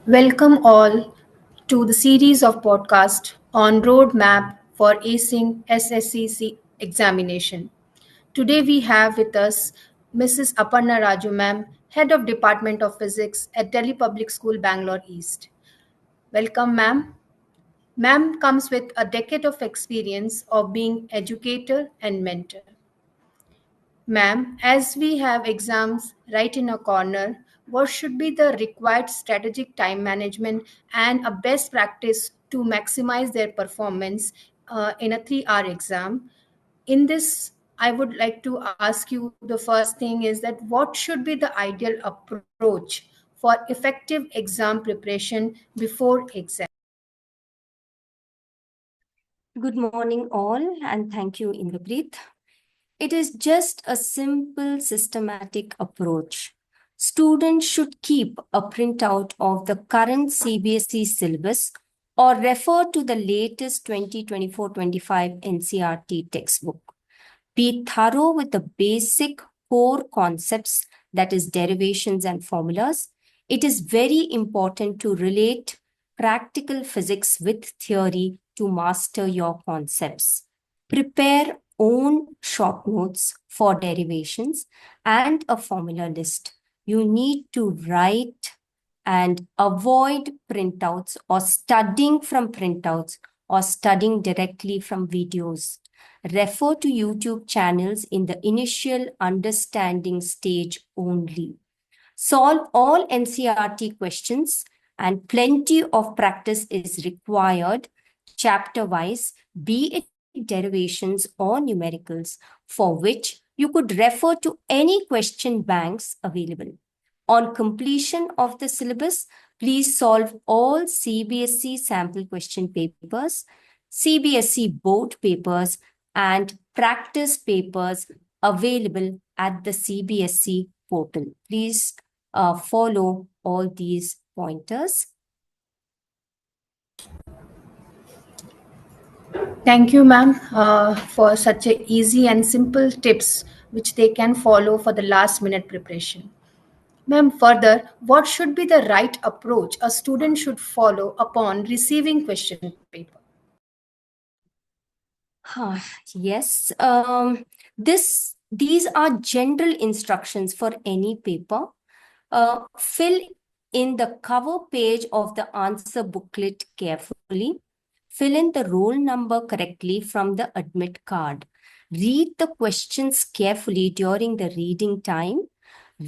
Welcome all to the series of podcast on roadmap for acing SSCE examination. Today we have with us Mrs. Aparna Raju ma'am, Head of Department of Physics at Delhi Public School, Bangalore East. Welcome ma'am. Ma'am comes with a decade of experience of being educator and mentor. Ma'am, as we have exams right in a corner, what should be the required strategic time management and a best practice to maximize their performance in a 3-hour exam? In this, I would like to ask you the first thing is that what should be the ideal approach for effective exam preparation before exam? Good morning, all, and thank you, Indrapreet. It is just a simple systematic approach. Students should keep a printout of the current CBSE syllabus or refer to the latest 2024-25 NCRT textbook. Be thorough with the basic core concepts, that is, derivations and formulas. It is very important to relate practical physics with theory to master your concepts. Prepare own short notes for derivations and a formula list. You need to write and avoid printouts or studying from printouts or studying directly from videos. Refer to YouTube channels in the initial understanding stage only. Solve all NCRT questions and plenty of practice is required chapter-wise, be it derivations or numericals, for which you could refer to any question banks available. On completion of the syllabus, please solve all CBSE sample question papers, CBSE board papers, and practice papers available at the CBSE portal. Please follow all these pointers. Thank you, ma'am, for such a easy and simple tips which they can follow for the last minute preparation. Ma'am, further, what should be the right approach a student should follow upon receiving question paper? Yes, these are general instructions for any paper. Fill in the cover page of the answer booklet carefully. Fill in the roll number correctly from the admit card. Read the questions carefully during the reading time.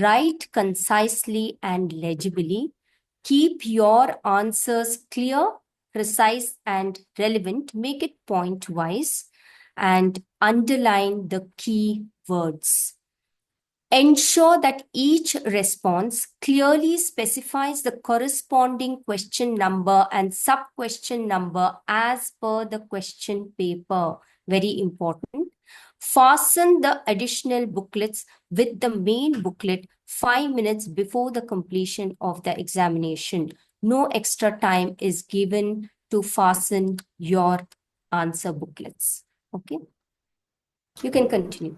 Write concisely and legibly. Keep your answers clear, precise, and relevant. Make it point-wise and underline the key words. Ensure that each response clearly specifies the corresponding question number and sub-question number as per the question paper. Very important. Fasten the additional booklets with the main booklet 5 minutes before the completion of the examination. No extra time is given to fasten your answer booklets. Okay? You can continue.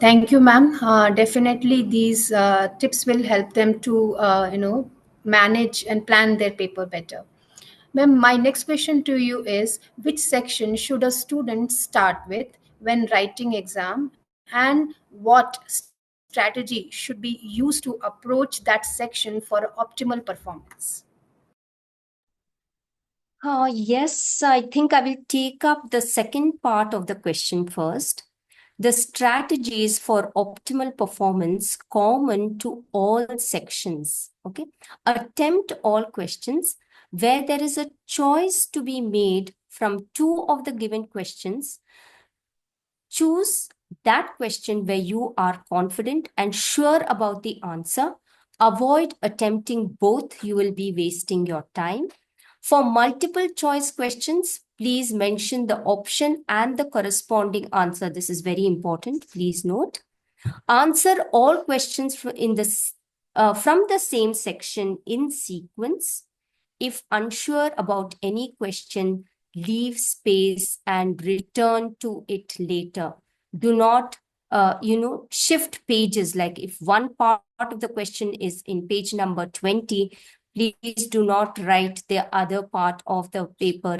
Thank you, ma'am. Definitely, these tips will help them to, manage and plan their paper better. Ma'am, my next question to you is, which section should a student start with when writing exam, and what strategy should be used to approach that section for optimal performance? Yes, I think I will take up the second part of the question first. The strategies for optimal performance common to all sections. Okay. Attempt all questions where there is a choice to be made from two of the given questions. Choose that question where you are confident and sure about the answer. Avoid attempting both. You will be wasting your time. For multiple choice questions, please mention the option and the corresponding answer. This is very important. Please note. Answer all questions from the same section in sequence. If unsure about any question, leave space and return to it later. Do not, shift pages. Like if one part of the question is in page number 20, Please do not write the other part of the paper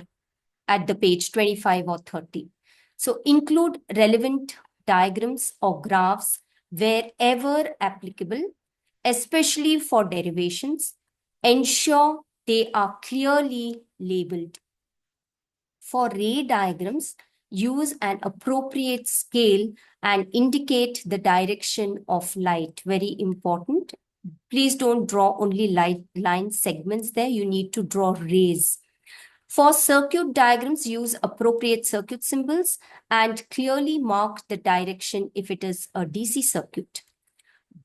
at the page 25 or 30. So include relevant diagrams or graphs wherever applicable, especially for derivations. Ensure they are clearly labeled. For ray diagrams, use an appropriate scale and indicate the direction of light. Very important. Please don't draw only line segments there. You need to draw rays. For circuit diagrams, use appropriate circuit symbols and clearly mark the direction if it is a DC circuit.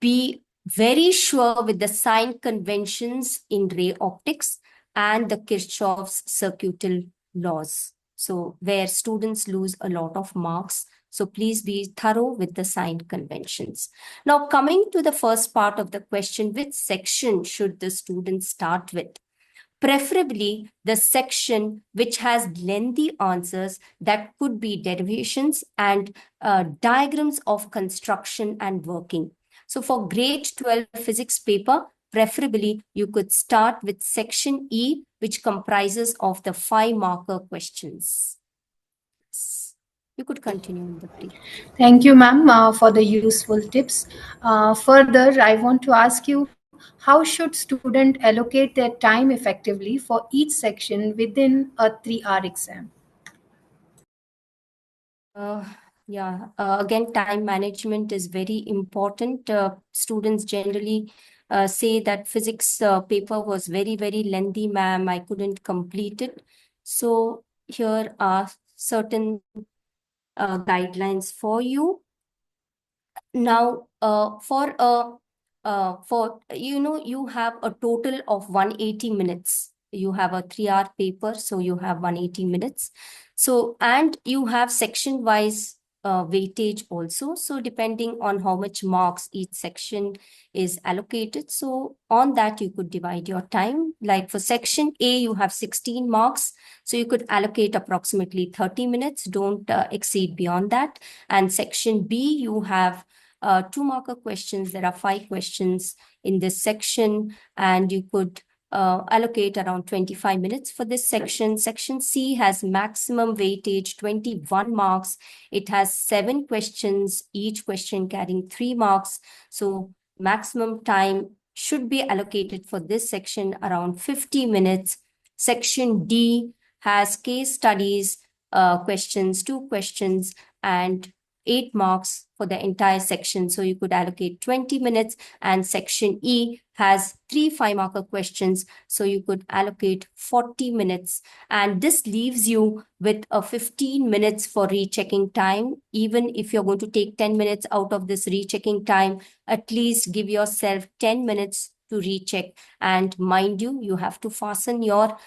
Be very sure with the sign conventions in ray optics and the Kirchhoff's circuital laws. So where students lose a lot of marks. So please be thorough with the sign conventions. Now coming to the first part of the question, which section should the student start with? Preferably the section which has lengthy answers that could be derivations and diagrams of construction and working. So for grade 12 physics paper, preferably you could start with section E, which comprises of the 5 marker questions. You could continue in the brief. Thank you, ma'am, for the useful tips. Further, I want to ask you, how should student allocate their time effectively for each section within a 3-hour exam? Uh, again, time management is very important. Students generally say that physics paper was very, very lengthy, ma'am. I couldn't complete it. So here are certain guidelines for you. Now, you have a total of 180 minutes. You have a 3-hour paper, so you have 180 minutes. So, and you have section-wise weightage also. So depending on how much marks each section is allocated. So on that, you could divide your time. Like for section A, you have 16 marks. So you could allocate approximately 30 minutes. Don't exceed beyond that. And section B, you have 2-marker questions. There are 5 questions in this section, and you could allocate around 25 minutes for this section. Section C has maximum weightage, 21 marks. It has 7 questions, each question carrying 3 marks. So maximum time should be allocated for this section around 50 minutes. Section D has case studies, questions, 2 questions, and 8 marks for the entire section. So you could allocate 20 minutes, and section E has 3 5-marker questions. So you could allocate 40 minutes. And this leaves you with a 15 minutes for rechecking time. Even if you're going to take 10 minutes out of this rechecking time, at least give yourself 10 minutes to recheck. And mind you, you have to fasten your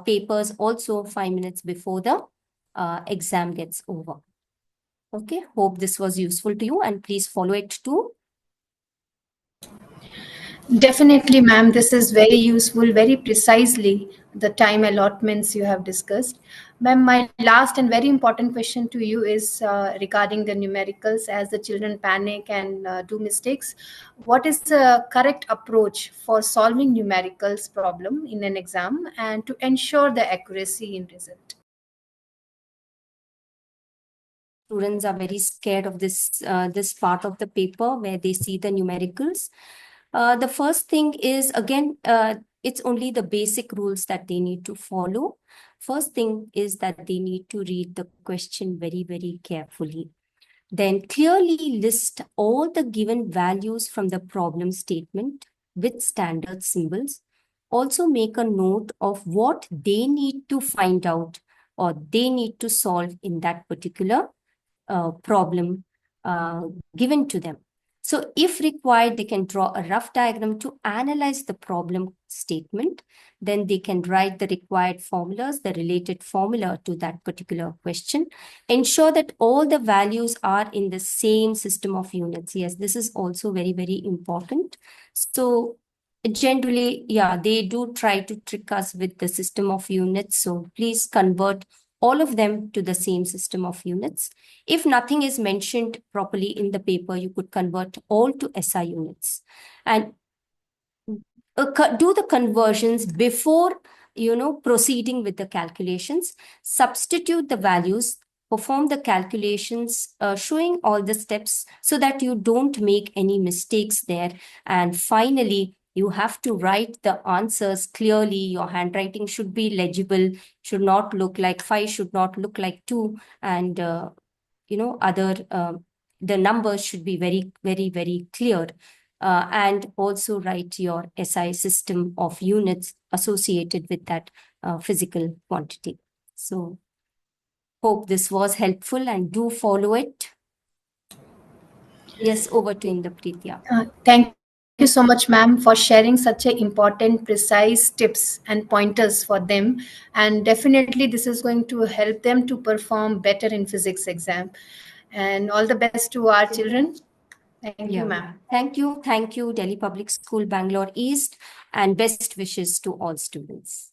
papers also 5 minutes before the exam gets over. Okay, hope this was useful to you, and please follow it too. Definitely, ma'am. This is very useful, very precisely the time allotments you have discussed. Ma'am, my last and very important question to you is regarding the numericals as the children panic and do mistakes. What is the correct approach for solving numericals problem in an exam and to ensure the accuracy in result? Students are very scared of this part of the paper where they see the numericals. The first thing is, again, it's only the basic rules that they need to follow. First thing is that they need to read the question very, very carefully. Then clearly list all the given values from the problem statement with standard symbols. Also make a note of what they need to find out or they need to solve in that particular problem given to them. So if required, they can draw a rough diagram to analyze the problem statement. Then they can write the required formulas, the related formula to that particular question. Ensure that all the values are in the same system of units. Yes, this is also very, very important. So generally, yeah, they do try to trick us with the system of units. So please convert all of them to the same system of units. If nothing is mentioned properly in the paper, you could convert all to SI units. And do the conversions before proceeding with the calculations. Substitute the values, perform the calculations, showing all the steps so that you don't make any mistakes there. And finally, you have to write the answers clearly. Your handwriting should be legible, should not look like 5, should not look like 2, and other the numbers should be very, very, very clear. And also write your SI system of units associated with that physical quantity. So hope this was helpful and do follow it. Yes, over to Indrapreet. Yeah. Thank you so much, ma'am, for sharing such a important, precise tips and pointers for them. And definitely, this is going to help them to perform better in physics exam. And all the best to our children. Thank you, Yeah. ma'am. Thank you, Delhi Public School, Bangalore East, and best wishes to all students.